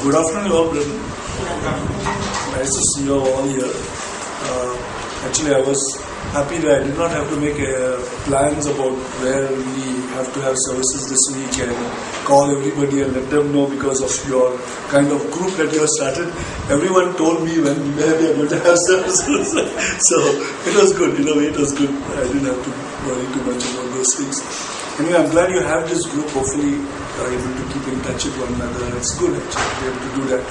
Good afternoon, all brethren. Nice to see you all here. Actually, I was happy that I did not have to make plans about where we have to have services this week and call everybody and let them know because of your kind of group that you have started. Everyone told me where we are going to have services. So it was good. In a way, it was good. I didn't have to worry too much about those things. Anyway, I'm glad you have this group. Hopefully, able to keep in touch with one another. It's good actually to be able to do that.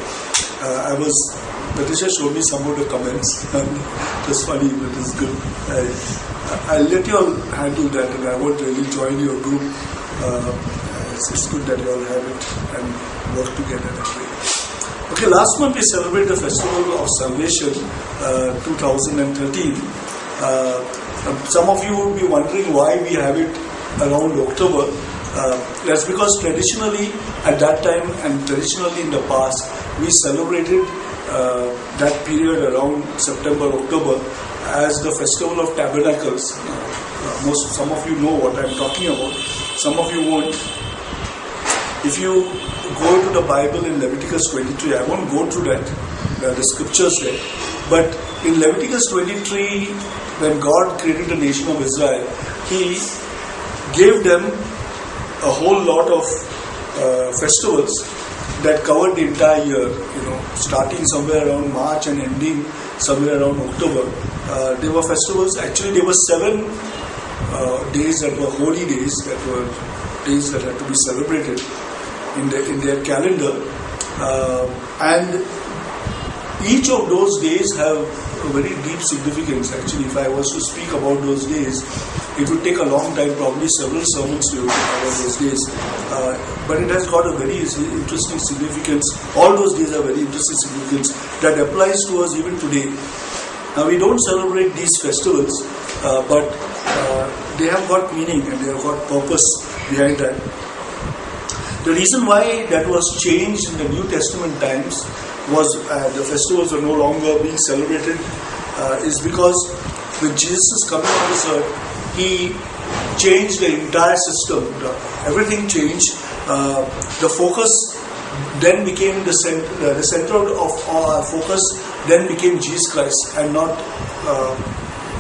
Patricia showed me some of the comments. It was funny, but it's good. I'll let you all handle that, and I won't really join your group. It's good that you all have it and work together that way. Okay, last month we celebrated the Festival of Salvation 2013. Some of you would be wondering why we have it around October. That's because traditionally at that time and traditionally in the past we celebrated that period around September, October as the Festival of Tabernacles. Some of you know what I'm talking about. Some of you won't. If you go to the Bible in Leviticus 23, I won't go through that, the scriptures there, but in Leviticus 23, when God created the nation of Israel, He gave them a whole lot of festivals that covered the entire year, starting somewhere around March and ending somewhere around October. There were festivals, actually there were 7 days that were holy days, that were days that had to be celebrated in their calendar, and each of those days have a very deep significance. Actually, if I was to speak about those days, it would take a long time, probably several sermons to about those days. But it has got a very interesting significance. All those days are very interesting significance that applies to us even today. Now, we don't celebrate these festivals, but they have got meaning and they have got purpose behind that. The reason why that was changed in the New Testament times was the festivals are no longer being celebrated is because with Jesus coming on this earth, He changed the entire system. Everything changed. The focus then became the center of our focus then became Jesus Christ and not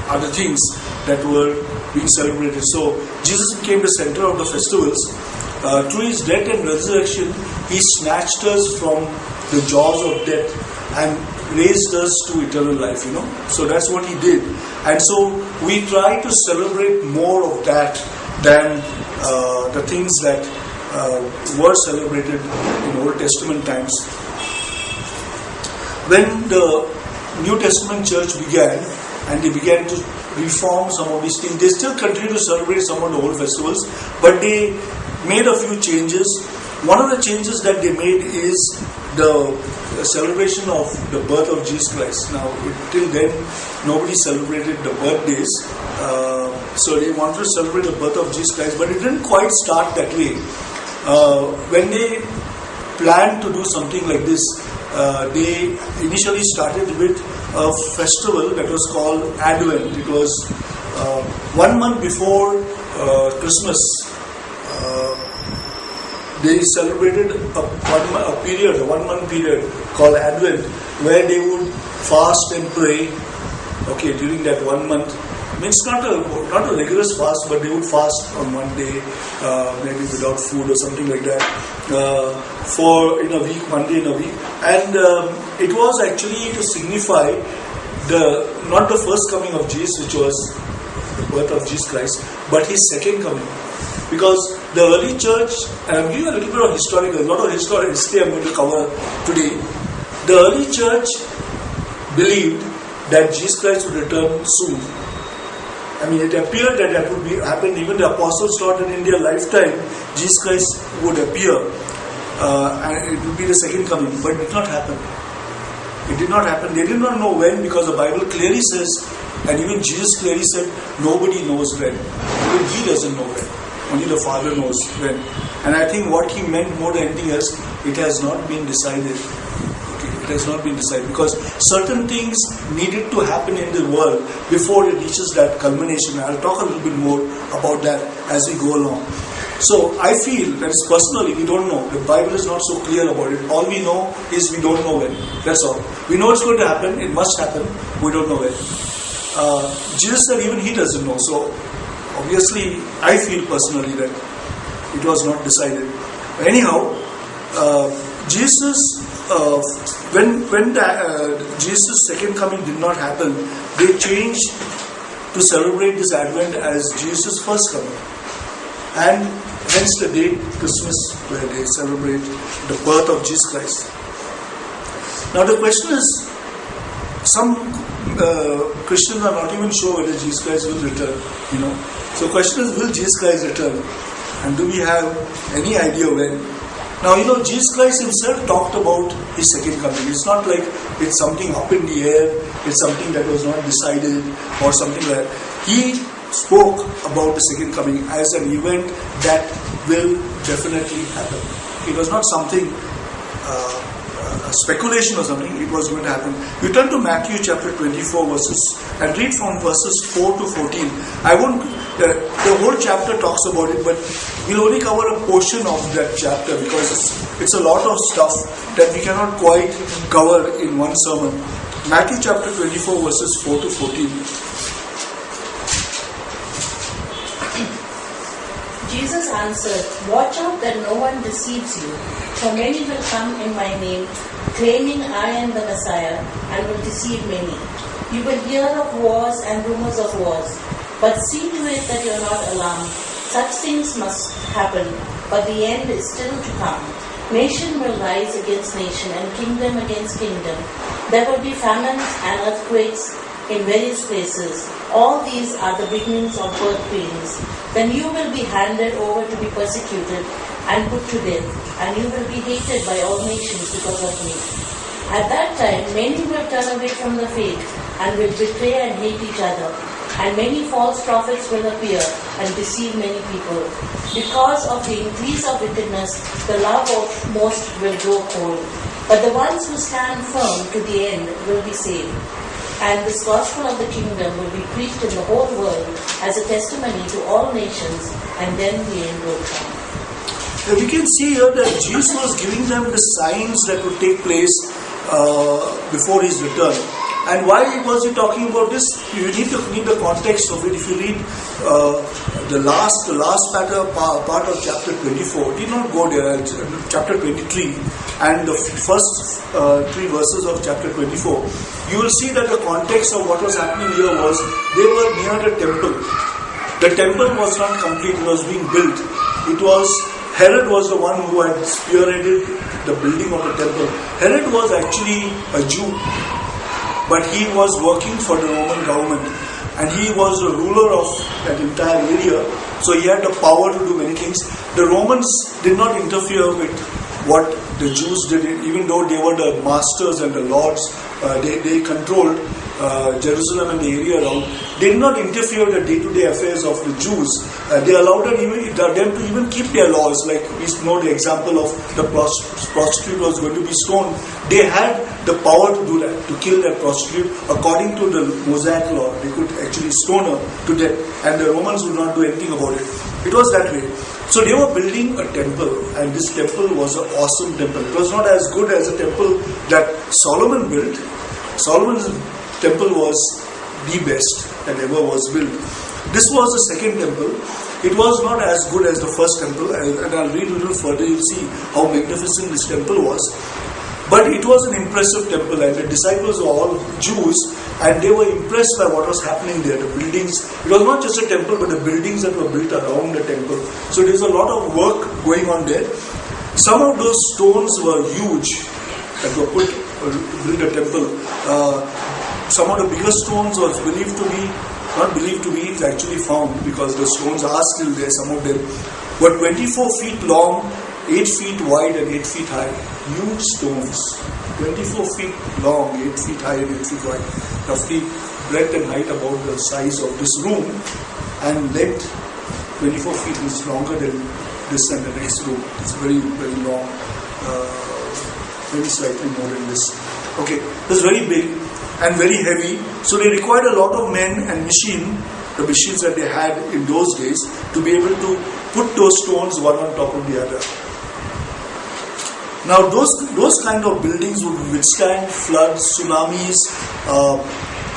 other things that were being celebrated. So Jesus became the center of the festivals. Through His death and resurrection, He snatched us from the jaws of death and raised us to eternal life, So that's what He did. And so we try to celebrate more of that than the things that were celebrated in Old Testament times. When the New Testament church began and they began to reform some of these things, they still continue to celebrate some of the old festivals, but they made a few changes. One of the changes that they made is the celebration of the birth of Jesus Christ. Now, till then, nobody celebrated the birthdays. So they wanted to celebrate the birth of Jesus Christ, but it didn't quite start that way. When they planned to do something like this, they initially started with a festival that was called Advent. It was 1 month before Christmas. They celebrated a 1 month period called Advent, where they would fast and pray. Okay, during that 1 month, I mean, it's not a rigorous fast, but they would fast on one day, maybe without food or something like that, for in a week, one day in a week, and it was actually to signify not the first coming of Jesus, which was the birth of Jesus Christ, but His second coming. Because the early church, and I'm giving a little bit of a lot of history I'm going to cover today. The early church believed that Jesus Christ would return soon. I mean, it appeared that would happen. Even the apostles thought that in their lifetime, Jesus Christ would appear and it would be the second coming. But it did not happen. It did not happen. They did not know when, because the Bible clearly says, and even Jesus clearly said, nobody knows when. Even He doesn't know when. Only the Father knows when. And I think what He meant more than anything else, it has not been decided. Okay, it has not been decided, because certain things needed to happen in the world before it reaches that culmination. I'll talk a little bit more about that as we go along. So I feel that is personally, we don't know. The Bible is not so clear about it. All we know is we don't know when. That's all. We know it's going to happen. It must happen. We don't know when. Jesus said even he doesn't know. So obviously, I feel personally that it was not decided. Anyhow, Jesus, when Jesus' second coming did not happen, they changed to celebrate this Advent as Jesus' first coming. And hence the date Christmas, where they celebrate the birth of Jesus Christ. Now the question is, some Christians are not even sure whether Jesus Christ will return. So the question is, will Jesus Christ return? And do we have any idea when? Now Jesus Christ himself talked about his second coming. It's not like it's something up in the air, it's something that was not decided or something like that. He spoke about the second coming as an event that will definitely happen. It was not something, a speculation or something, it was going to happen. You turn to Matthew chapter 24 verses and read from verses 4 to 14. I won't, the whole chapter talks about it, but we'll only cover a portion of that chapter because it's a lot of stuff that we cannot quite cover in one sermon. Matthew chapter 24 verses 4 to 14. Jesus answered, "Watch out that no one deceives you, for many will come in my name, claiming I am the Messiah, and will deceive many. You will hear of wars and rumors of wars, but see to it that you are not alarmed. Such things must happen, but the end is still to come. Nation will rise against nation, and kingdom against kingdom. There will be famines and earthquakes in various places. All these are the beginnings of birth pains. Then you will be handed over to be persecuted and put to death, and you will be hated by all nations because of me. At that time, many will turn away from the faith and will betray and hate each other. And many false prophets will appear and deceive many people. Because of the increase of wickedness, the love of most will grow cold. But the ones who stand firm to the end will be saved. And this gospel of the kingdom will be preached in the whole world as a testimony to all nations, and then the end will come." We can see here that Jesus was giving them the signs that would take place before his return. And why was he talking about this? You need to read the context of it. If you read the last part of chapter 24, did not go there, chapter 23, and the first 3 verses of chapter 24, you will see that the context of what was happening here was they were near the temple. The temple was not complete, it was being built. Herod was the one who had spearheaded the building of the temple. Herod was actually a Jew, but he was working for the Roman government, and he was the ruler of that entire area, so he had the power to do many things. The Romans did not interfere with what the Jews did, even though they were the masters and the lords. They controlled Jerusalem and the area around. They did not interfere with the day-to-day affairs of the Jews. They allowed them to even keep their laws. Like we know the example of the prostitute was going to be stoned. They had the power to do that, to kill that prostitute. According to the Mosaic law, they could actually stone her to death, and the Romans would not do anything about it. It was that way. So they were building a temple, and this temple was an awesome temple. It was not as good as the temple that Solomon built. Solomon's temple was the best that ever was built. This was the second temple. It was not as good as the first temple, and I'll read a little further, you'll see how magnificent this temple was. But it was an impressive temple, and the disciples were all Jews, and they were impressed by what was happening there. The buildings, it was not just a temple, but the buildings that were built around the temple. So there's a lot of work going on there. Some of those stones were huge that were put to build a temple. Some of the biggest stones was it's actually found, because the stones are still there, some of them. But 24 feet long, 8 feet wide and 8 feet high. Huge stones. 24 feet long, 8 feet high and 8 feet wide. Roughly breadth and height about the size of this room. And length, 24 feet is longer than this and the next room. It's very, very long. Maybe slightly more than this. Okay, it's very big and very heavy. So they required a lot of men and the machines that they had in those days, to be able to put those stones one on top of the other. Now those kind of buildings would withstand floods, tsunamis,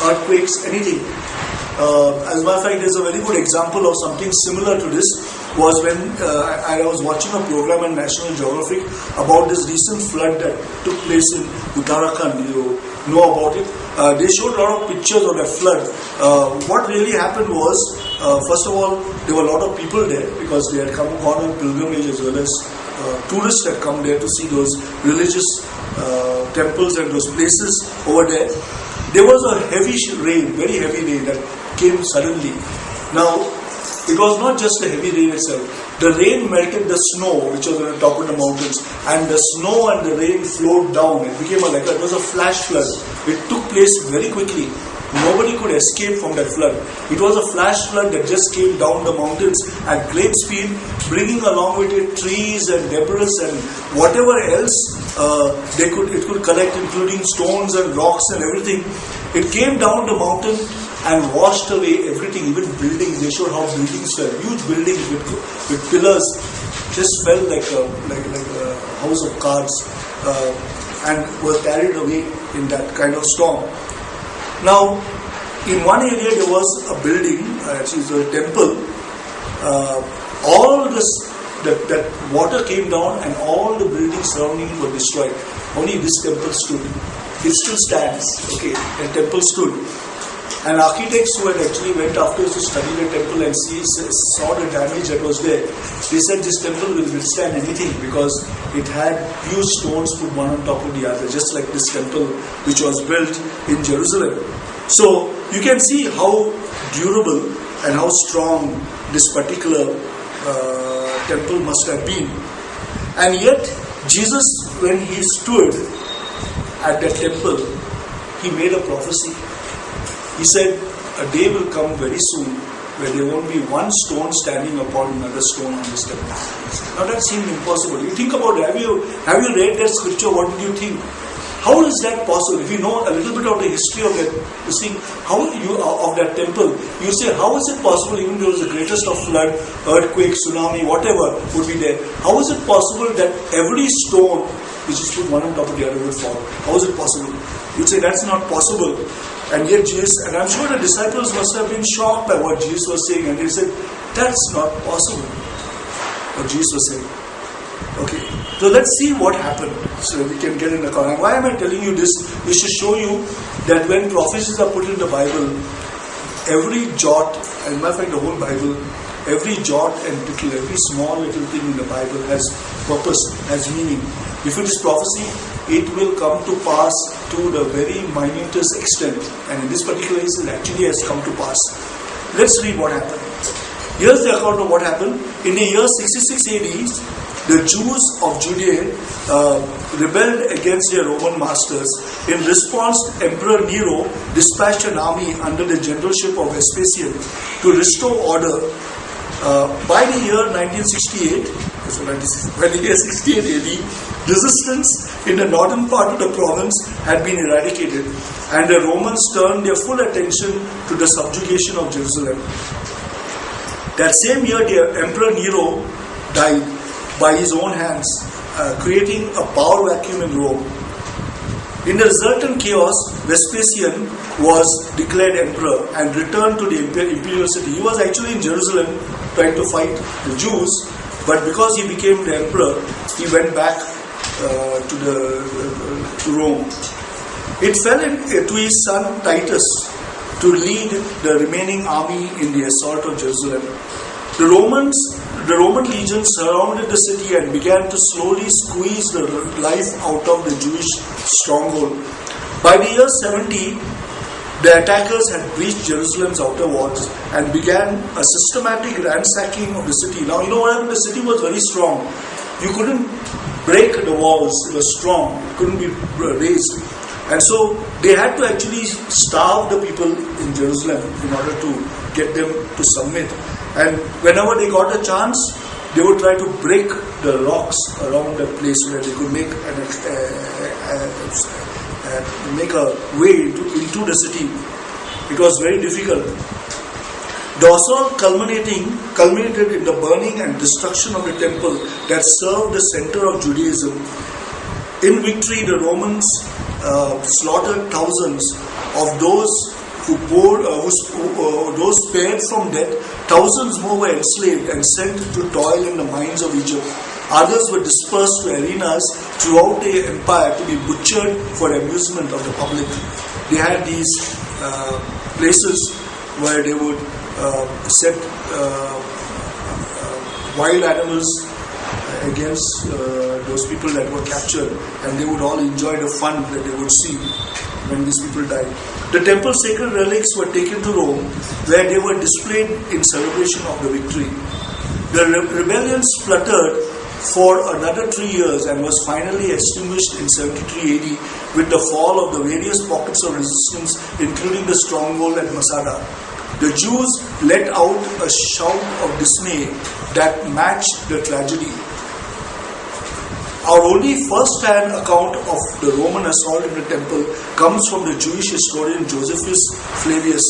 earthquakes, anything. As a matter of fact, there's a very good example of something similar to this. Was when I was watching a program on National Geographic about this recent flood that took place in Uttarakhand. You know about it. They showed a lot of pictures of that flood. What really happened was, first of all, there were a lot of people there because they had gone on pilgrimage, as well as tourists had come there to see those religious temples and those places over there. There was a heavy rain, very heavy rain that came suddenly. Now, it was not just the heavy rain itself. The rain melted the snow, which was on the top of the mountains, and the snow and the rain flowed down. It became it was a flash flood. It took place very quickly. Nobody could escape from that flood. It was a flash flood that just came down the mountains at great speed, bringing along with it trees and debris and whatever else it could collect, including stones and rocks and everything. It came down the mountain and washed away everything, even buildings. They showed how buildings fell. Huge buildings with pillars just fell like a house of cards and were carried away in that kind of storm. Now, in one area there was a building, actually it was a temple. All this that water came down and all the buildings surrounding it were destroyed. Only this temple stood. It still stands. Okay, the temple stood. And architects who had actually went afterwards to study the temple and saw the damage that was there, they said this temple will withstand anything because it had huge stones put one on top of the other, just like this temple which was built in Jerusalem. So you can see how durable and how strong this particular temple must have been. And yet Jesus, when he stood at that temple, he made a prophecy. He said, a day will come very soon where there won't be one stone standing upon another stone on this temple. Now that seemed impossible. You think about it. Have you read that scripture? What did you think? How is that possible? If you know a little bit of the history of that, of that temple, you say, how is it possible, even though it was the greatest of flood, earthquake, tsunami, whatever would be there, how is it possible that every stone which is put one on top of the other would fall? How is it possible? You'd say that's not possible. And yet Jesus, and I'm sure the disciples must have been shocked by what Jesus was saying, and they said, that's not possible, what Jesus was saying. Okay, so let's see what happened, so we can get in the corner. Why am I telling you this? Is to show you that when prophecies are put in the Bible, every jot, and in fact the whole Bible, every jot and tittle, every small little thing in the Bible has purpose, has meaning. If it is prophecy, it will come to pass to the very minutest extent. And in this particular case, it actually has come to pass. Let's read what happened. Here's the account of what happened. In the year 66 AD, the Jews of Judea rebelled against their Roman masters. In response, Emperor Nero dispatched an army under the generalship of Vespasian to restore order. By the year 1968, by the year 68 AD, resistance in the northern part of the province had been eradicated, and the Romans turned their full attention to the subjugation of Jerusalem. That same year, the Emperor Nero died by his own hands, creating a power vacuum in Rome. In the resultant chaos, Vespasian was declared emperor and returned to the imperial city. He was actually in Jerusalem trying to fight the Jews, but because he became the emperor, he went back to Rome. It fell to his son Titus to lead the remaining army in the assault of Jerusalem. The Roman legion surrounded the city and began to slowly squeeze the life out of the Jewish stronghold. By the year 70, the attackers had breached Jerusalem's outer walls and began a systematic ransacking of the city. Now, you know what happened? The city was very strong. You couldn't break the walls. It was strong. It couldn't be raised. And so they had to actually starve the people in Jerusalem in order to get them to submit. And whenever they got a chance, they would try to break the rocks around the place where they could make a way into the city. It was very difficult. The assault culminated in the burning and destruction of the temple that served the center of Judaism. In victory, the Romans slaughtered thousands of those those spared from death. Thousands more were enslaved and sent to toil in the mines of Egypt. Others were dispersed to arenas throughout the empire to be butchered for amusement of the public. They had these places where they would set wild animals against those people that were captured, and they would all enjoy the fun that they would see when these people died. The temple sacred relics were taken to Rome, where they were displayed in celebration of the victory. The rebellion spluttered for another 3 years and was finally extinguished in 73 AD with the fall of the various pockets of resistance, including the stronghold at Masada. The Jews let out a shout of dismay that matched the tragedy. Our only first-hand account of the Roman assault in the temple comes from the Jewish historian Josephus Flavius.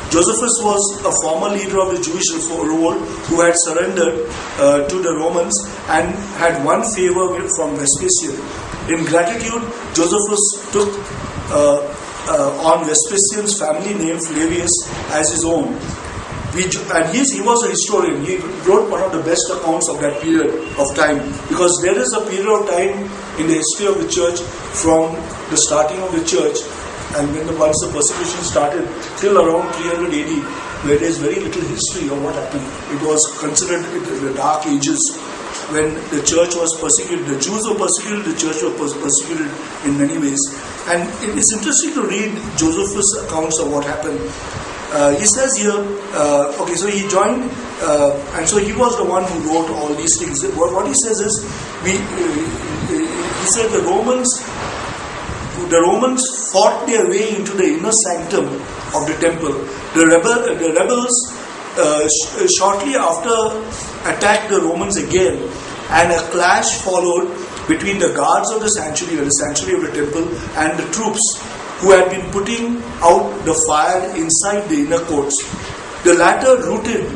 Josephus was a former leader of the Jewish revolt who had surrendered to the Romans and had won favor from Vespasian. In gratitude, Josephus took on Vespasian's family name Flavius as his own. He was a historian. He wrote one of the best accounts of that period of time, because there is a period of time in the history of the church from the starting of the church and once the persecution started till around 300 AD, where there is very little history of what happened. It was considered the Dark Ages when the church was persecuted. The Jews were persecuted, the church was persecuted in many ways. And it is interesting to read Josephus' accounts of what happened. He says here, so he joined, and so he was the one who wrote all these things. What he says is, he said the Romans fought their way into the inner sanctum of the temple. The rebels shortly after attacked the Romans again, and a clash followed between the guards of the sanctuary of the temple and the troops who had been putting out the fire inside the inner courts. The latter routed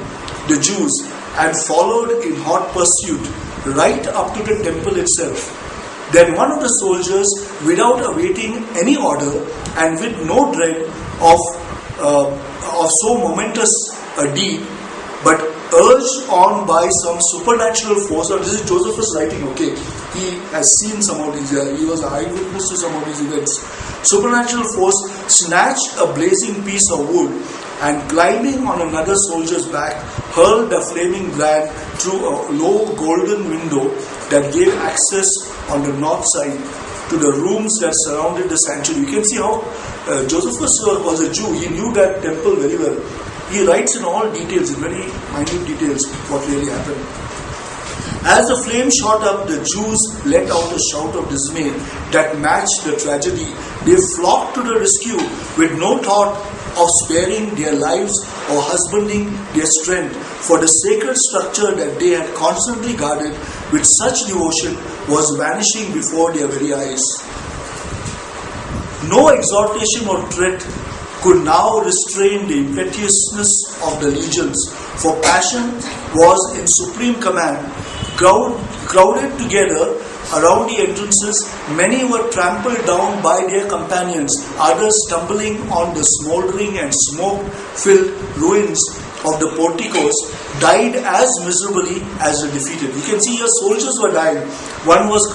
the Jews and followed in hot pursuit right up to the temple itself. Then one of the soldiers, without awaiting any order and with no dread of so momentous a deed, but urged on by some supernatural force. Now this is Josephus writing, okay. He has seen some of these, he was an eyewitness to some of these events. Supernatural force snatched a blazing piece of wood and, climbing on another soldier's back, hurled a flaming brand through a low golden window that gave access on the north side to the rooms that surrounded the sanctuary. You can see how Josephus was a Jew. He knew that temple very well. He writes in all details, in very minute details, what really happened. As the flame shot up, the Jews let out a shout of dismay that matched the tragedy. They flocked to the rescue with no thought of sparing their lives or husbanding their strength, for the sacred structure that they had constantly guarded with such devotion was vanishing before their very eyes. No exhortation or threat could now restrain the impetuousness of the legions, for passion was in supreme command. Crowded together around the entrances, many were trampled down by their companions, others stumbling on the smouldering and smoke-filled ruins of the porticos, died as miserably as the defeated. You can see here soldiers were dying. One was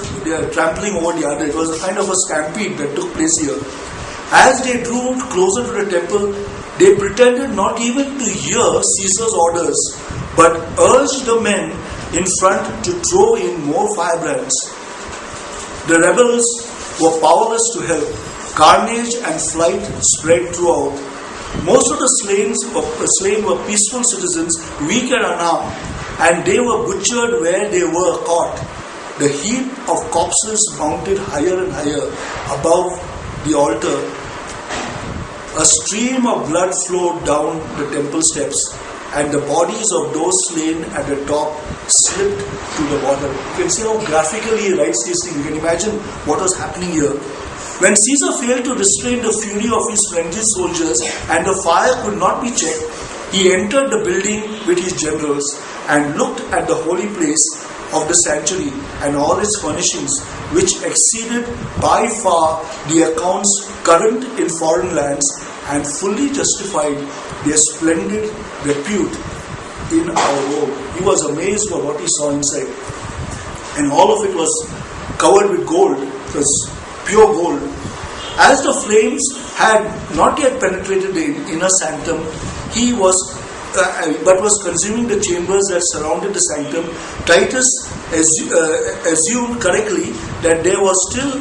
trampling over the other. It was a kind of a stampede that took place here. As they drew closer to the temple, they pretended not even to hear Caesar's orders, but urged the men in front to throw in more firebrands. The rebels were powerless to help. Carnage and flight spread throughout. Most of the slain were peaceful citizens, weak and unarmed, and they were butchered where they were caught. The heap of corpses mounted higher and higher above the altar. A stream of blood flowed down the temple steps, and the bodies of those slain at the top slipped to the bottom. You can see how graphically he writes these things. You can imagine what was happening here. When Caesar failed to restrain the fury of his frenzied soldiers and the fire could not be checked, He entered the building with his generals and looked at the holy place of the sanctuary and all its furnishings, which exceeded by far the accounts current in foreign lands, and fully justified their splendid repute in our world. He was amazed by what he saw inside. And all of it was covered with gold. It was pure gold. As the flames had not yet penetrated the inner sanctum, he was consuming the chambers that surrounded the sanctum. Titus assumed correctly that there was still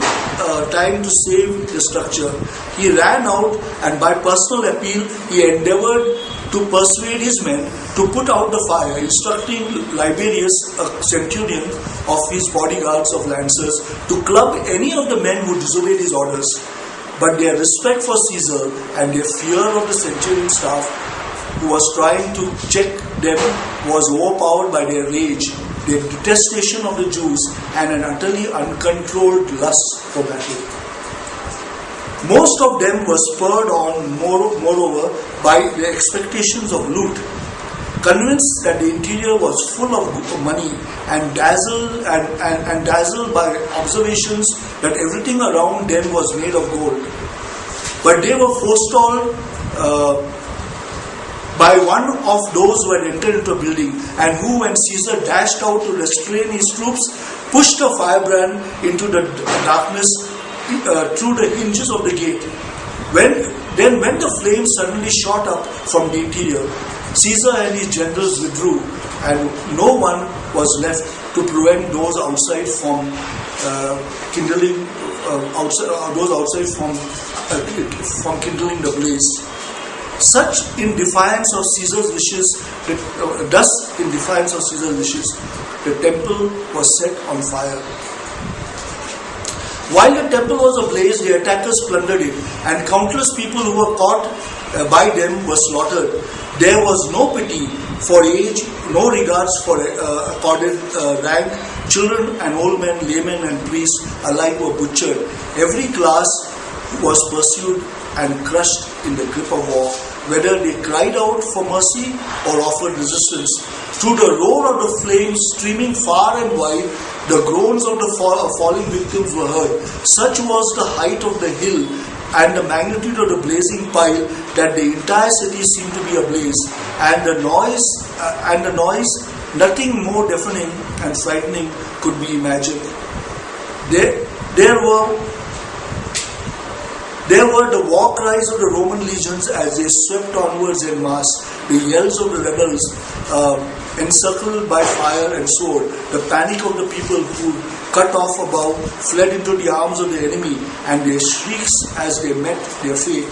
time to save the structure. He ran out, and by personal appeal he endeavored to persuade his men to put out the fire, instructing Liberius, a centurion of his bodyguards of lancers, to club any of the men who disobeyed his orders. But their respect for Caesar and their fear of the centurion staff, who was trying to check them, was overpowered by their rage, their detestation of the Jews, and an utterly uncontrolled lust for battle. Most of them were spurred on, moreover, by the expectations of loot, convinced that the interior was full of money, and dazzled by observations that everything around them was made of gold. But they were forestalled by one of those who had entered into a building, and who, when Caesar dashed out to restrain his troops, pushed a firebrand into the darkness through the hinges of the gate. When the flames suddenly shot up from the interior, Caesar and his generals withdrew, and no one was left to prevent those outside from kindling the blaze. Thus, in defiance of Caesar's wishes, the temple was set on fire. While the temple was ablaze, the attackers plundered it, and countless people who were caught by them were slaughtered. There was no pity for age, no regards for accorded rank. Children and old men, laymen and priests alike were butchered. Every class was pursued and crushed in the grip of war, whether they cried out for mercy or offered resistance. Through the roar of the flames streaming far and wide, the groans of the falling victims were heard. Such was the height of the hill and the magnitude of the blazing pile that the entire city seemed to be ablaze, and the noise, nothing more deafening and frightening could be imagined. There were the war cries of the Roman legions as they swept onwards en masse, the yells of the rebels encircled by fire and sword, the panic of the people who, cut off above, fled into the arms of the enemy, and their shrieks as they met their fate.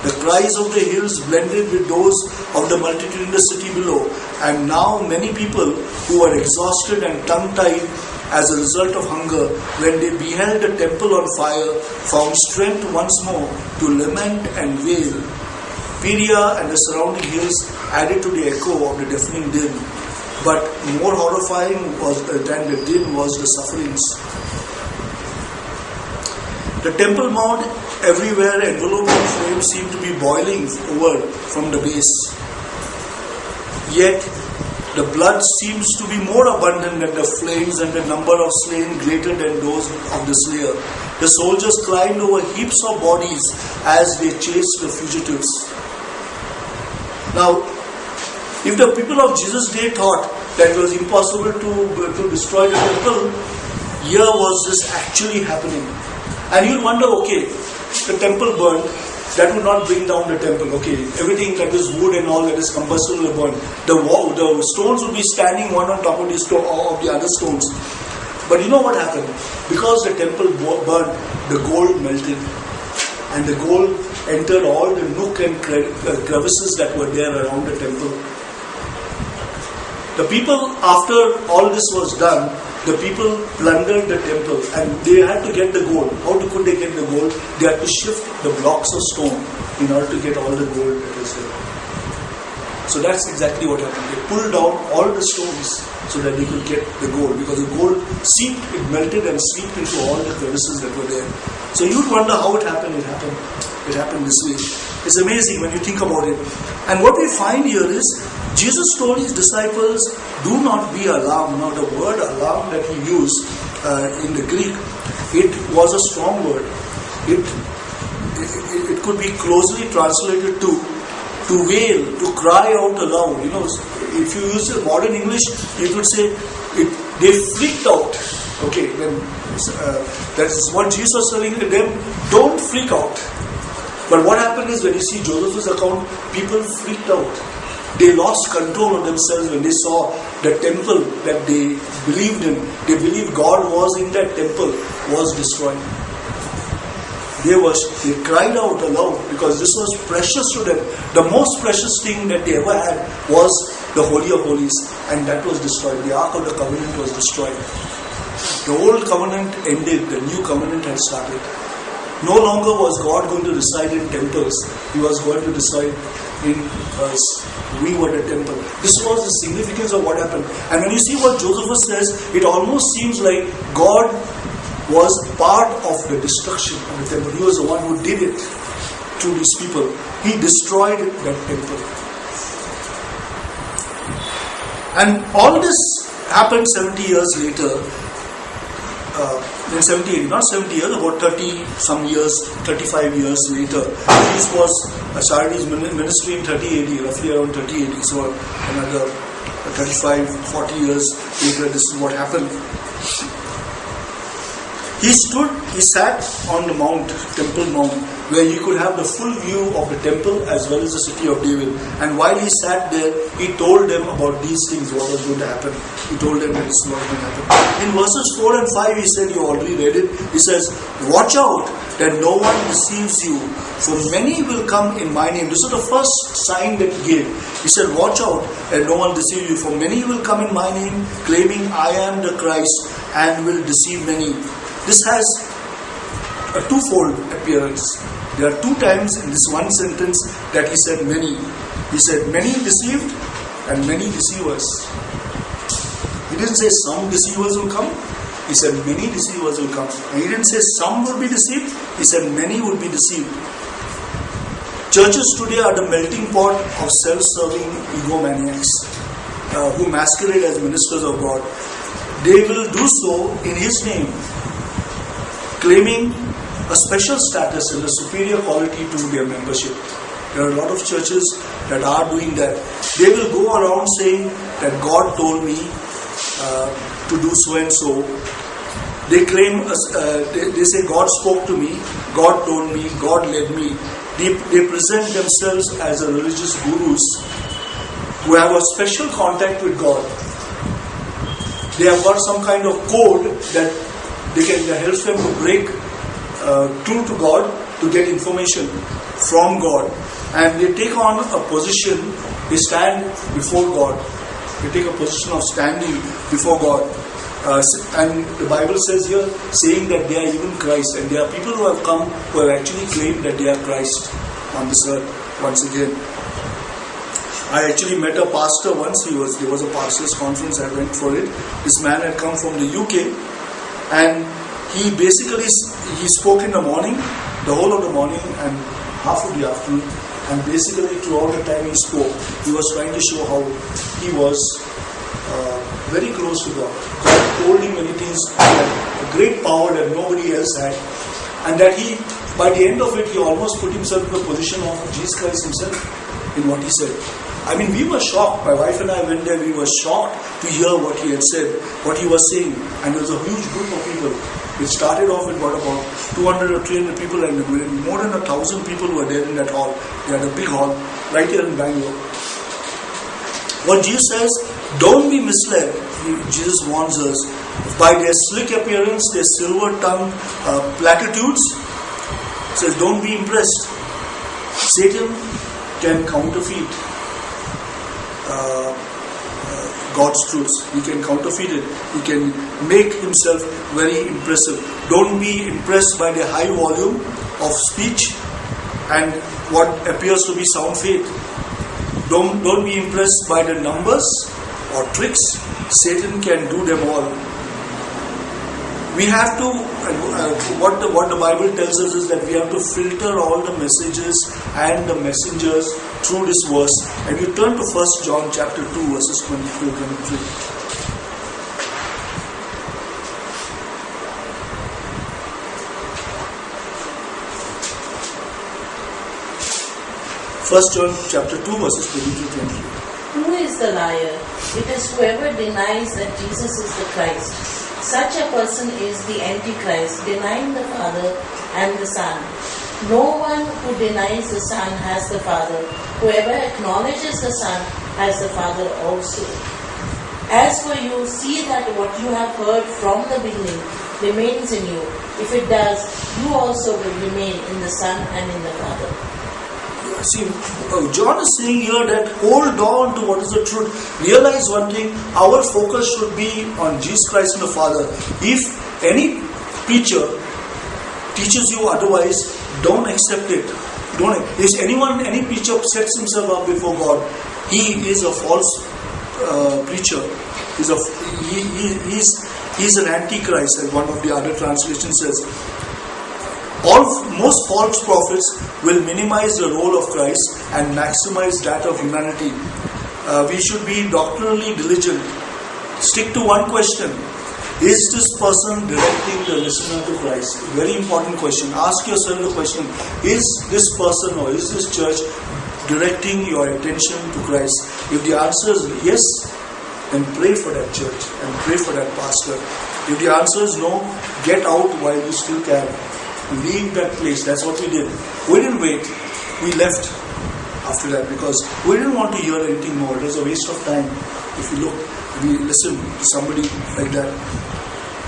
The cries of the hills blended with those of the multitude in the city below, and now many people who were exhausted and tongue-tied as a result of hunger, when they beheld the temple on fire, found strength once more to lament and wail. Perea and the surrounding hills added to the echo of the deafening din, but more horrifying than the din was the sufferings. The temple mount, everywhere enveloped in flames, seemed to be boiling over from the base. Yet the blood seems to be more abundant than the flames, and the number of slain greater than those of the slayer. The soldiers climbed over heaps of bodies as they chased the fugitives. Now, if the people of Jesus' day thought that it was impossible to destroy the temple, here was this actually happening. And you'll wonder, okay, the temple burned, that would not bring down the temple. Okay, everything that is wood and all that is combustible will burn. The stones would be standing one on top of the other stones. But you know what happened? Because the temple burned, the gold melted, and the gold entered all the nook and crevices that were there around the temple. The people, after all this was done, the people plundered the temple, and they had to get the gold. How could they get the gold? They had to shift the blocks of stone in order to get all the gold that was there. So that's exactly what happened. They pulled down all the stones so that they could get the gold, because the gold seeped, it melted and seeped into all the crevices that were there. So you'd wonder how it happened. It happened this way. It's amazing when you think about it. And what we find here is, Jesus told his disciples, do not be alarmed. Now the word alarm that he used in the Greek, it was a strong word. It could be closely translated to wail, to cry out aloud. If you use the modern English, it would say they freaked out. Okay, then that's what Jesus was telling them. Don't freak out. But what happened is, when you see Joseph's account, people freaked out. They lost control of themselves when they saw the temple that they believed in. They believed God was in that temple, was destroyed. They cried out aloud because this was precious to them. The most precious thing that they ever had was the Holy of Holies, and that was destroyed. The Ark of the Covenant was destroyed. The old covenant ended, the new covenant had started. No longer was God going to reside in temples. He was going to reside in us. We were the temple. This was the significance of what happened. And when you see what Josephus says, it almost seems like God was part of the destruction of the temple. He was the one who did it to these people. He destroyed that temple. And all this happened 70 years later. In 70, not 70 years, about 30 some years, 35 years later. Jesus was started his ministry in 30 AD, roughly around 30 AD. So another 35, 40 years later, this is what happened. He sat on the mount, Temple Mount, where you could have the full view of the temple as well as the city of David. And while he sat there, he told them about these things, what was going to happen. He told them that this is what was going to happen. In verses 4 and 5, he said, you already read it, he says, watch out that no one deceives you, for many will come in my name. This is the first sign that he gave. He said, watch out that no one deceive you, for many will come in my name, claiming I am the Christ, and will deceive many. This has a twofold appearance. There are two times in this one sentence that he said many. He said many deceived and many deceivers. He didn't say some deceivers will come. He said many deceivers will come. And he didn't say some will be deceived. He said many will be deceived. Churches today are the melting pot of self-serving egomaniacs who masquerade as ministers of God. They will do so in His name, claiming a special status and a superior quality to their membership. There are a lot of churches that are doing that. They will go around saying that God told me to do so and so. They claim, they say God spoke to me, God told me, God led me. They present themselves as a religious gurus who have a special contact with God. They have got some kind of code that helps them to break through to God, to get information from God. And they take on a position, they stand before God. They take a position of standing before God. And the Bible says here, saying that they are even Christ. And there are people who have come who have actually claimed that they are Christ on this earth once again. I actually met a pastor once. There was a pastor's conference. I went for it. This man had come from the UK, and he spoke in the morning, the whole of the morning and half of the afternoon, and basically throughout the time he spoke, he was trying to show how he was very close to God. God told him many things, a great power that nobody else had, and that by the end of it, he almost put himself in the position of Jesus Christ himself in what he said. I mean, we were shocked. My wife and I went there. We were shocked to hear what he had said, what he was saying. And there was a huge group of people. It started off with about 200 or 300 people, and more than 1,000 people were there in that hall. They had a big hall right here in Bangalore. What Jesus says, don't be misled. Jesus warns us. By their slick appearance, their silver-tongued platitudes, he says, don't be impressed. Satan can counterfeit God's truths. He can counterfeit it. He can make himself very impressive. Don't be impressed by the high volume of speech and what appears to be sound faith. Don't be impressed by the numbers or tricks. Satan can do them all. we have to, what the Bible tells us is that we have to filter all the messages and the messengers through this verse. And you turn to 1 John chapter 2 verses 22 to 23. 1 John chapter 2 verses 22 to 23. Who is the liar? It is whoever denies that Jesus is the Christ. Such a person is the Antichrist, denying the Father and the Son. No one who denies the Son has the Father. Whoever acknowledges the Son has the Father also. As for you, see that what you have heard from the beginning remains in you. If it does, you also will remain in the Son and in the Father. See, John is saying here that hold on to what is the truth. Realize one thing, our focus should be on Jesus Christ and the Father. If any preacher teaches you otherwise, don't accept it. If any preacher sets himself up before God, he is a false preacher. He's an antichrist, as one of the other translations says. Most false prophets will minimize the role of Christ and maximize that of humanity. We should be doctrinally diligent. Stick to one question. Is this person directing the listener to Christ? Very important question. Ask yourself the question. Is this person or is this church directing your attention to Christ? If the answer is yes, then pray for that church and pray for that pastor. If the answer is no, get out while you still can. Leave that place. That's what we did. We didn't wait. We left after that because we didn't want to hear anything more. It was a waste of time. If you look, we listen to somebody like that.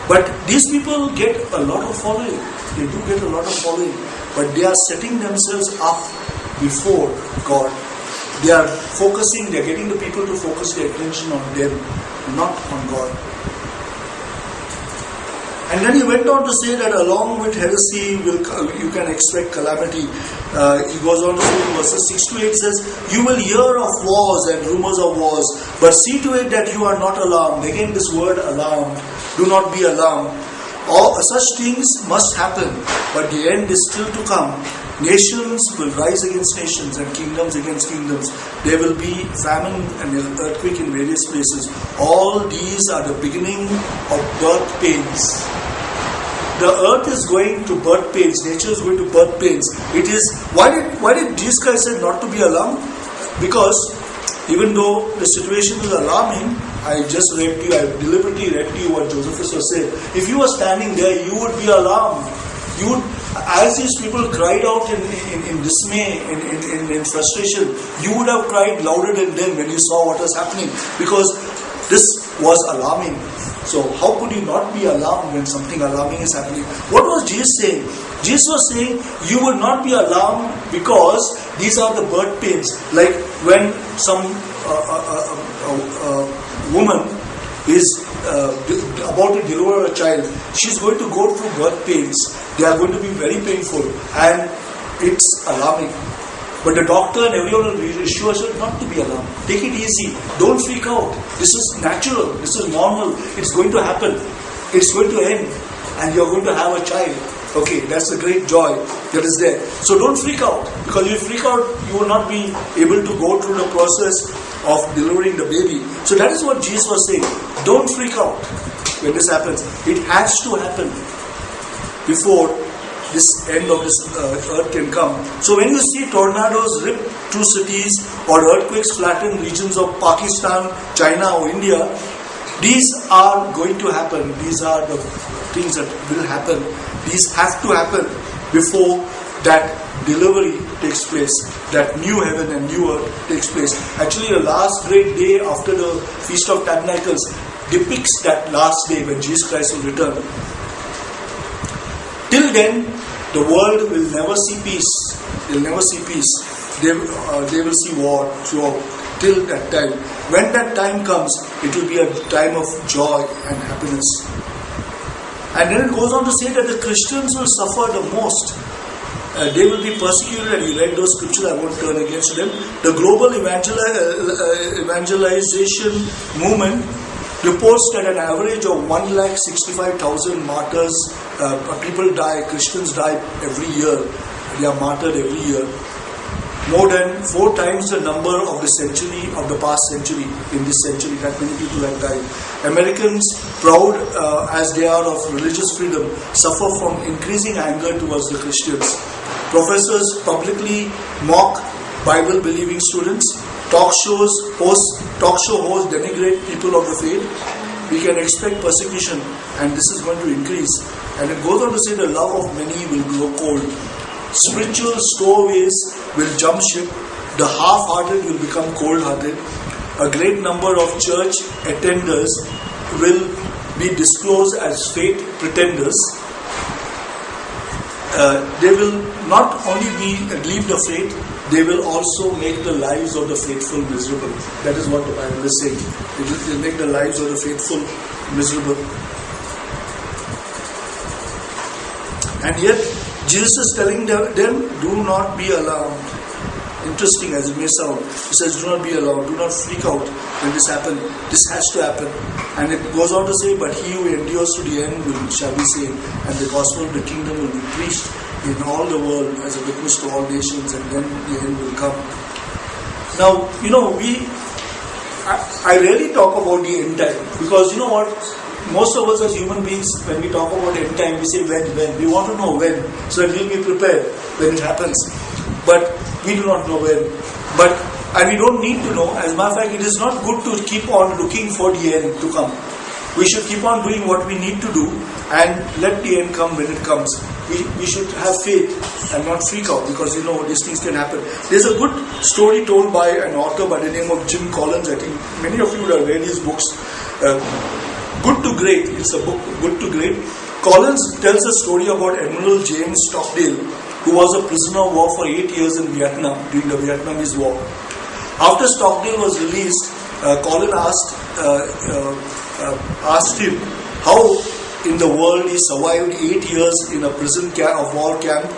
But these people get a lot of following. They do get a lot of following. But they are setting themselves up before God. They are focusing, they are getting the people to focus their attention on them, not on God. And then he went on to say that along with heresy, you can expect calamity. He goes on to say in verses 6 to 8 says, you will hear of wars and rumors of wars, but see to it that you are not alarmed. Again, this word alarmed. Do not be alarmed. All such things must happen, but the end is still to come. Nations will rise against nations and kingdoms against kingdoms. There will be famine and earthquake in various places. All these are the beginning of birth pains. The earth is going to birth pains. Nature is going to birth pains. It is why did Jesus Christ say not to be alarmed? Because even though the situation is alarming, I just read to you, I deliberately read to you what Josephus was saying. If you were standing there, you would be alarmed. You would, as these people cried out in dismay, in frustration, you would have cried louder than them when you saw what was happening, because this was alarming. So how could you not be alarmed when something alarming is happening? What was Jesus saying? Jesus was saying you would not be alarmed because these are the birth pains. Like when some woman is about to deliver a child, she's going to go through birth pains. They are going to be very painful and it's alarming. But the doctor and everyone will reassure us not to be alarmed. Take it easy. Don't freak out. This is natural. This is normal. It's going to happen. It's going to end. And you're going to have a child. Okay, that's a great joy that is there. So don't freak out. Because if you freak out, you will not be able to go through the process of delivering the baby. So that is what Jesus was saying. Don't freak out when this happens. It has to happen before this end of this earth can come. So when you see tornadoes rip through cities or earthquakes flatten regions of Pakistan, China or India, these are going to happen. These are the things that will happen. These have to happen before that delivery takes place, that new heaven and new earth takes place. Actually, the last great day after the Feast of Tabernacles depicts that last day when Jesus Christ will return. Till then, the world will never see peace. They'll never see peace. They will see war throughout till that time. When that time comes, it will be a time of joy and happiness. And then it goes on to say that the Christians will suffer the most. They will be persecuted, and we read those scriptures, I won't turn against them. The global evangelization movement reports that an average of 1,65,000 martyrs, people die, Christians die every year. They are martyred every year. More than 4 times the number of the past century, in this century, that many people have died. Americans, proud as they are of religious freedom, suffer from increasing anger towards the Christians. Professors publicly mock Bible-believing students. Talk show hosts denigrate people of the faith. We can expect persecution, and this is going to increase. And it goes on to say the love of many will grow cold. Spiritual stowaways will jump ship. The half-hearted will become cold-hearted. A great number of church attenders will be disclosed as faith pretenders. They will not only leave the faith, they will also make the lives of the faithful miserable. That is what the Bible is saying. It will make the lives of the faithful miserable. And yet, Jesus is telling them, do not be alarmed. Interesting as it may sound. He says, do not be alarmed. Do not freak out when this happens. This has to happen. And it goes on to say, but he who endures to the end shall be saved. And the gospel of the kingdom will be preached in all the world as a witness to all nations, and then the end will come. Now, I rarely talk about the end time, because you know what? Most of us as human beings, when we talk about end time, we say when. We want to know when, so that we'll be prepared when it happens. But we do not know when. And we don't need to know. As a matter of fact, it is not good to keep on looking for the end to come. We should keep on doing what we need to do and let the end come when it comes. We should have faith and not freak out, because these things can happen. There's a good story told by an author by the name of Jim Collins. I think many of you would have read his books. Good to Great. It's a book, Good to Great. Collins tells a story about Admiral James Stockdale, who was a prisoner of war for 8 years in Vietnam during the Vietnamese War. After Stockdale was released, Collins asked him how in the world he survived 8 years in a prison war camp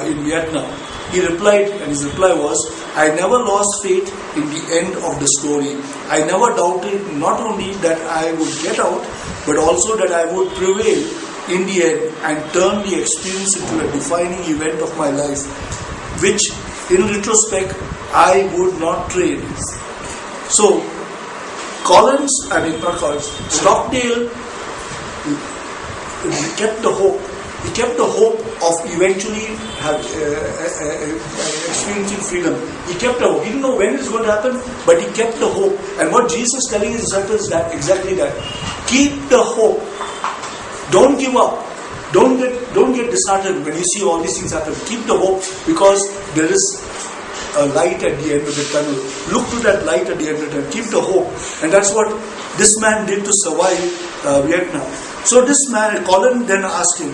in Vietnam. He replied, and his reply was, I never lost faith in the end of the story. I never doubted not only that I would get out, but also that I would prevail in the end and turn the experience into a defining event of my life, which in retrospect I would not trade. So, Stockdale kept the hope. He kept the hope of eventually experiencing freedom. He kept the hope. He didn't know when it's going to happen, but he kept the hope. And what Jesus is telling his disciples is that exactly that. Keep the hope. Don't give up. Don't get disheartened when you see all these things happen. Keep the hope, because there is a light at the end of the tunnel. Look to that light at the end of the tunnel. Keep the hope. And that's what this man did to survive Vietnam. So this man, Collins then asked him,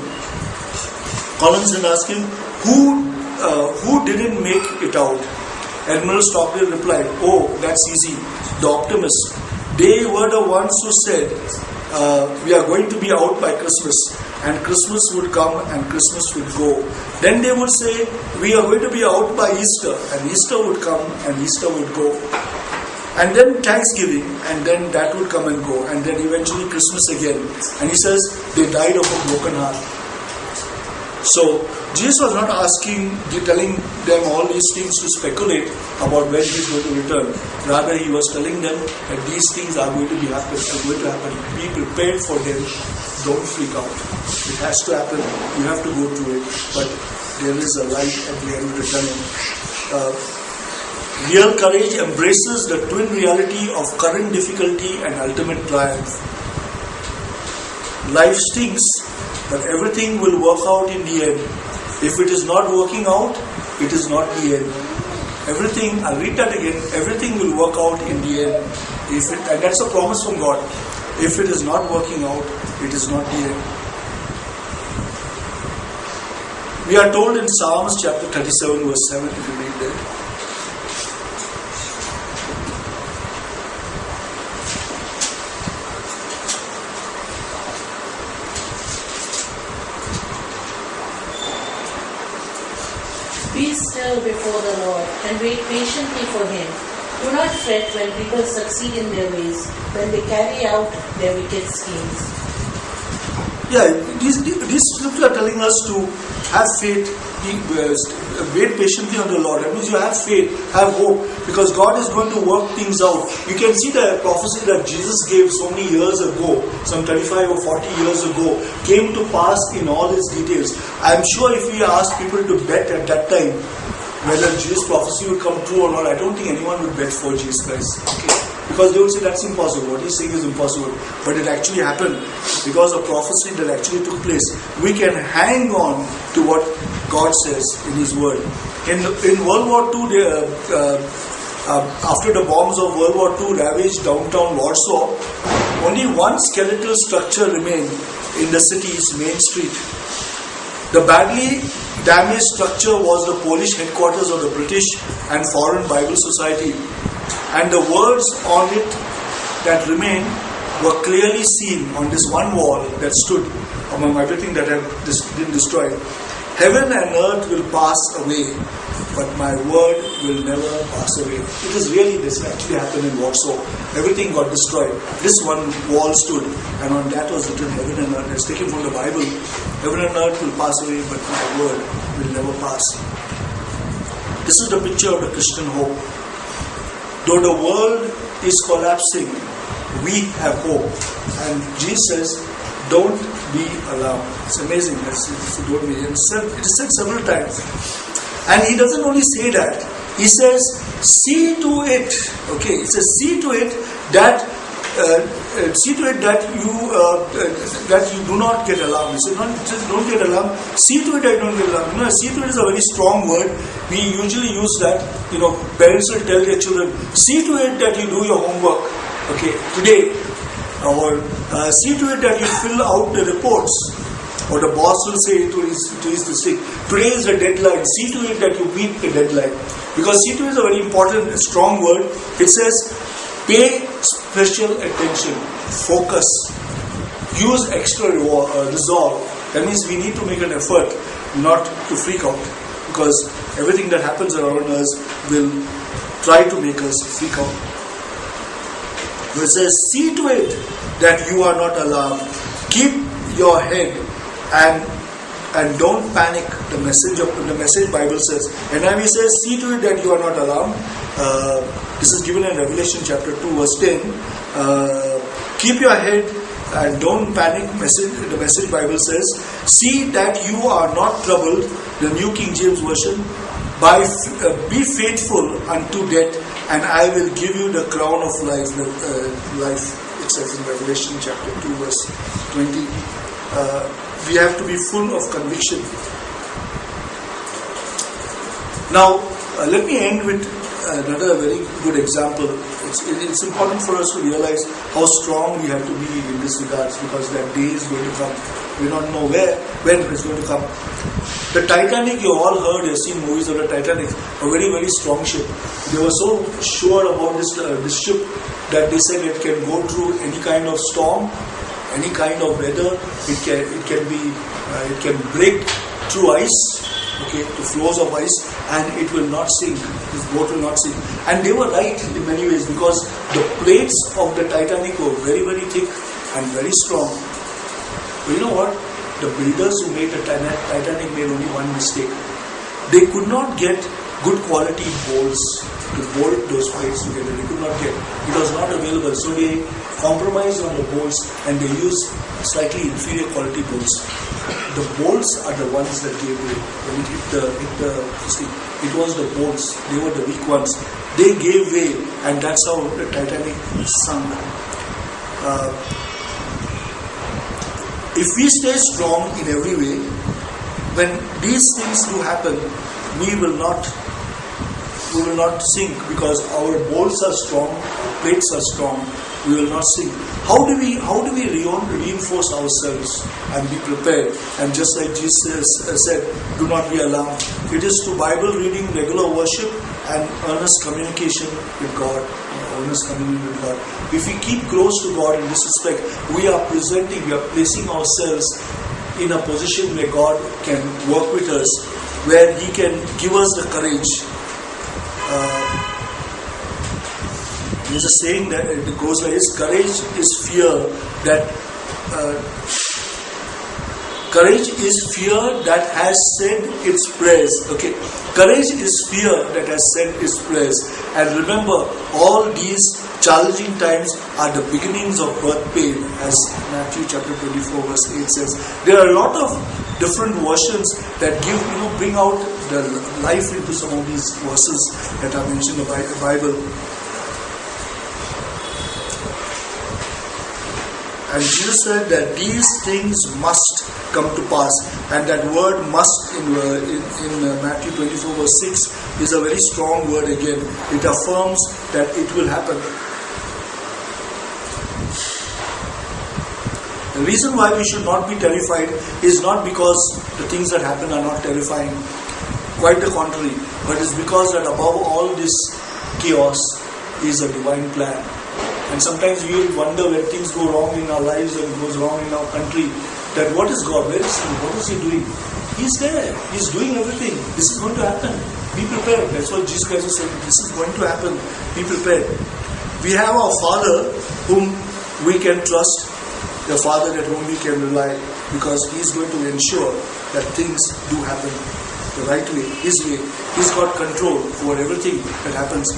who didn't make it out? Admiral Stockdale replied, oh, that's easy. The optimists. They were the ones who said, we are going to be out by Christmas. And Christmas would come and Christmas would go. Then they would say, we are going to be out by Easter. And Easter would come and Easter would go. And then Thanksgiving, and then that would come and go. And then eventually Christmas again. And he says, they died of a broken heart. So, Jesus was not telling them all these things to speculate about when he is going to return. Rather, he was telling them that these things are going to happen. Be prepared for them. Don't freak out. It has to happen. You have to go through it. But there is a light at the end of the tunnel. Real courage embraces the twin reality of current difficulty and ultimate triumph. Life stinks, but everything will work out in the end. If it is not working out, it is not the end. Everything, I'll read that again, everything will work out in the end. And that's a promise from God. If it is not working out, it is not the end. We are told in Psalms chapter 37 verse 7, if you read that. Be still before the Lord and wait patiently for Him. Do not fret when people succeed in their ways, when they carry out their wicked schemes. Yeah, these scriptures are telling us to have faith, wait patiently on the Lord. That means you have faith, have hope, because God is going to work things out. You can see the prophecy that Jesus gave so many years ago, some 35 or 40 years ago, came to pass in all its details. I'm sure if we asked people to bet at that time whether Jesus' prophecy would come true or not, I don't think anyone would bet for Jesus Christ. Okay. Because they would say that's impossible. What he's saying is impossible. But it actually happened because of prophecy that actually took place. We can hang on to what God says in His Word. In World War II, after the bombs of World War II ravaged downtown Warsaw, only one skeletal structure remained in the city's main street. The badly damaged structure was the Polish headquarters of the British and Foreign Bible Society, and the words on it that remained were clearly seen on this one wall that stood among everything that had been destroyed. Heaven and earth will pass away, but my word will never pass away. It is really, this actually happened in Warsaw. Everything got destroyed. This one wall stood, and on that was written heaven and earth. It's taken from the Bible. Heaven and earth will pass away, but my word will never pass. This is the picture of the Christian hope. Though the world is collapsing, we have hope. And Jesus says, don't be alarmed. It's amazing. Don't be. It is said several times. And He doesn't only say that. He says, see to it. Okay, He says, see to it that you do not get alarmed. He says, not just don't get alarmed. See to it that you don't get alarmed. You know, see to it is a very strong word. We usually use that. You know, parents will tell their children, see to it that you do your homework. Okay, today, or see to it that you fill out the reports. Or the boss will say to his district, today is the deadline, see to it that you meet the deadline. Because see to it is a very important, strong word. It says, pay special attention, focus, use extra resolve. That means we need to make an effort not to freak out. Because everything that happens around us will try to make us freak out. It says, see to it that you are not alarmed. Keep your head and don't panic. The message Bible says. NIV says, see to it that you are not alarmed. This is given in Revelation chapter 2 verse 10. Keep your head and don't panic. The message Bible says, see that you are not troubled. The New King James Version. Be faithful unto death, and I will give you the crown of life. It says in Revelation chapter 2 verse 20. We have to be full of conviction. Now, let me end with another very good example. It's important for us to realize how strong we have to be in this regards, because that day is going to come. We don't know when it's going to come. The Titanic, you all heard, you've seen movies of the Titanic, a very, very strong ship. They were so sure about this ship that they said it can go through any kind of storm, any kind of weather. It can break through ice, okay, to floors of ice, and it will not sink. This boat will not sink. And they were right in many ways, because the plates of the Titanic were very, very thick and very strong. But you know what? The builders who made the Titanic made only one mistake. They could not get good quality bolts to bolt those plates together. They could not get. It was not available. So they compromised on the bolts and they used slightly inferior quality bolts. The bolts are the ones that gave way. When it it was the bolts. They were the weak ones. They gave way, and that's how the Titanic sunk. If we stay strong in every way, when these things do happen, we will not sink, because our bolts are strong, plates are strong. We will not sink. How do we reinforce ourselves and be prepared? And just like Jesus said, do not be alarmed. It is through Bible reading, regular worship, and earnest communication with God. If we keep close to God in this respect, we are placing ourselves in a position where God can work with us, where He can give us the courage. There's a saying that it goes like this: courage is fear that has said its prayers. Okay, courage is fear that has said its prayers. And remember, all these challenging times are the beginnings of birth pain, as Matthew chapter 24 verse 8 says. There are a lot of different versions that bring out the life into some of these verses that are mentioned in the Bible. And Jesus said that these things must come to pass. And that word must in Matthew 24 verse 6 is a very strong word again. It affirms that it will happen. The reason why we should not be terrified is not because the things that happen are not terrifying. Quite the contrary. But it's because that above all this chaos is a divine plan. And sometimes we wonder when things go wrong in our lives and it goes wrong in our country, that what is God? Where is He? What is He doing? He's there. He's doing everything. This is going to happen. Be prepared. That's what Jesus Christ is saying. This is going to happen. Be prepared. We have our Father whom we can trust, the Father that whom we can rely, because He's going to ensure that things do happen the right way, His way. He's got control over everything that happens.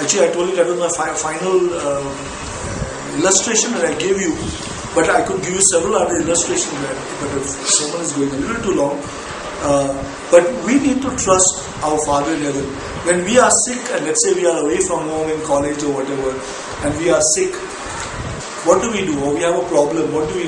Actually, I told you that was my final illustration that I gave you, but I could give you several other illustrations, but the sermon is going a little too long. But we need to trust our Father in heaven. When we are sick, and let's say we are away from home in college or whatever, and we are sick, what do we do? Or we have a problem, what do?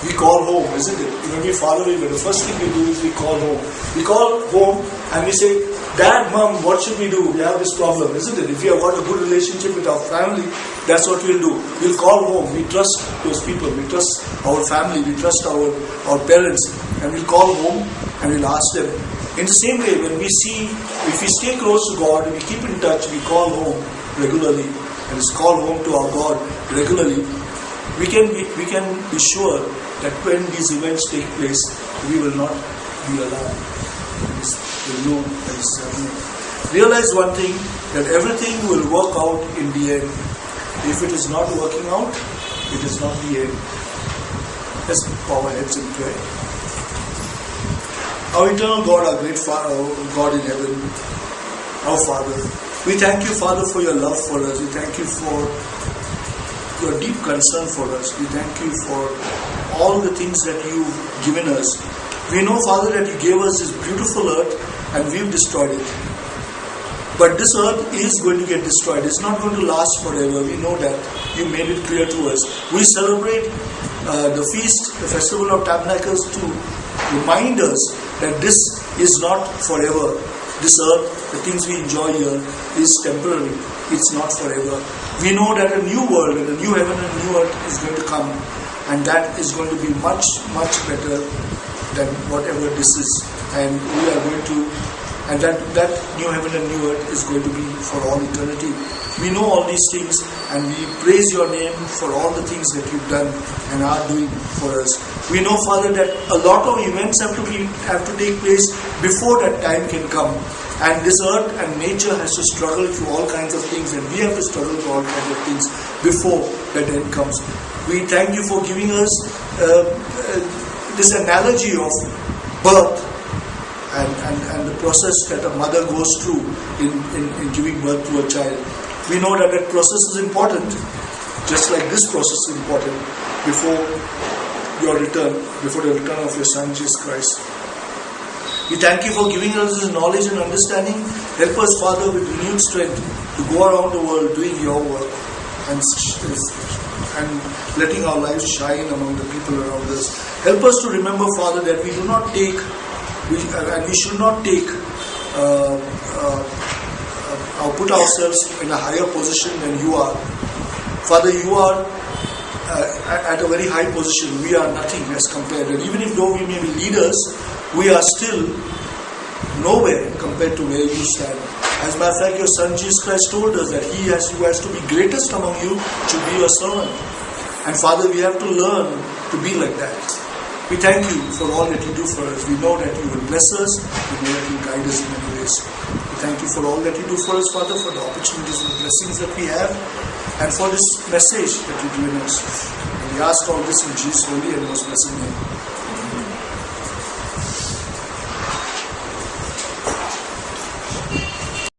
We call home, isn't it? When we far away, the first thing we do is we call home. We call home and we say, Dad, Mom, what should we do? We have this problem, isn't it? If we have got a good relationship with our family, that's what we'll do. We'll call home. We trust those people. We trust our family. We trust our parents. And we'll call home and we'll ask them. In the same way, when we see, if we stay close to God, we keep in touch, we call home regularly, and it's call home to our God regularly, we can be sure that when these events take place, we will not be alarmed. We'll know that this is happening. Realize one thing, that everything will work out in the end. If it is not working out, it is not the end. Let's bow our heads in prayer. Our eternal God, our great Father, God in heaven, our Father, we thank you, Father, for your love for us. We thank you for your deep concern for us. We thank you for all the things that you've given us. We know, Father, that you gave us this beautiful earth and we've destroyed it. But this earth is going to get destroyed. It's not going to last forever. We know that. You made it clear to us. We celebrate the feast, the Festival of Tabernacles, to remind us that this is not forever. This earth, the things we enjoy here, is temporary. It's not forever. We know that a new world, and a new heaven and a new earth is going to come. And that is going to be much, much better than whatever this is. And we are going to, and that new heaven and new earth is going to be for all eternity. We know all these things, and we praise your name for all the things that you've done and are doing for us. We know, Father, that a lot of events have to take place before that time can come. And this earth and nature has to struggle through all kinds of things, and we have to struggle through all kinds of things before that end comes. We thank you for giving us this analogy of birth and the process that a mother goes through in giving birth to a child. We know that process is important, just like this process is important before the return of your Son, Jesus Christ. We thank you for giving us this knowledge and understanding. Help us, Father, with renewed strength to go around the world doing your work and letting our lives shine among the people around us. Help us to remember, Father, that we do not take, and we should not take or put ourselves in a higher position than you are. Father, you are at a very high position. We are nothing as compared. And even though we may be leaders, we are still nowhere compared to where you stand. As a matter of fact, your Son Jesus Christ told us that he who has to be greatest among you should be your servant. And Father, we have to learn to be like that. We thank you for all that you do for us. We know that you will bless us. We know that you will guide us in many ways. We thank you for all that you do for us, Father, for the opportunities and the blessings that we have, and for this message that you've given us. And we ask all this in Jesus' holy and most blessed name.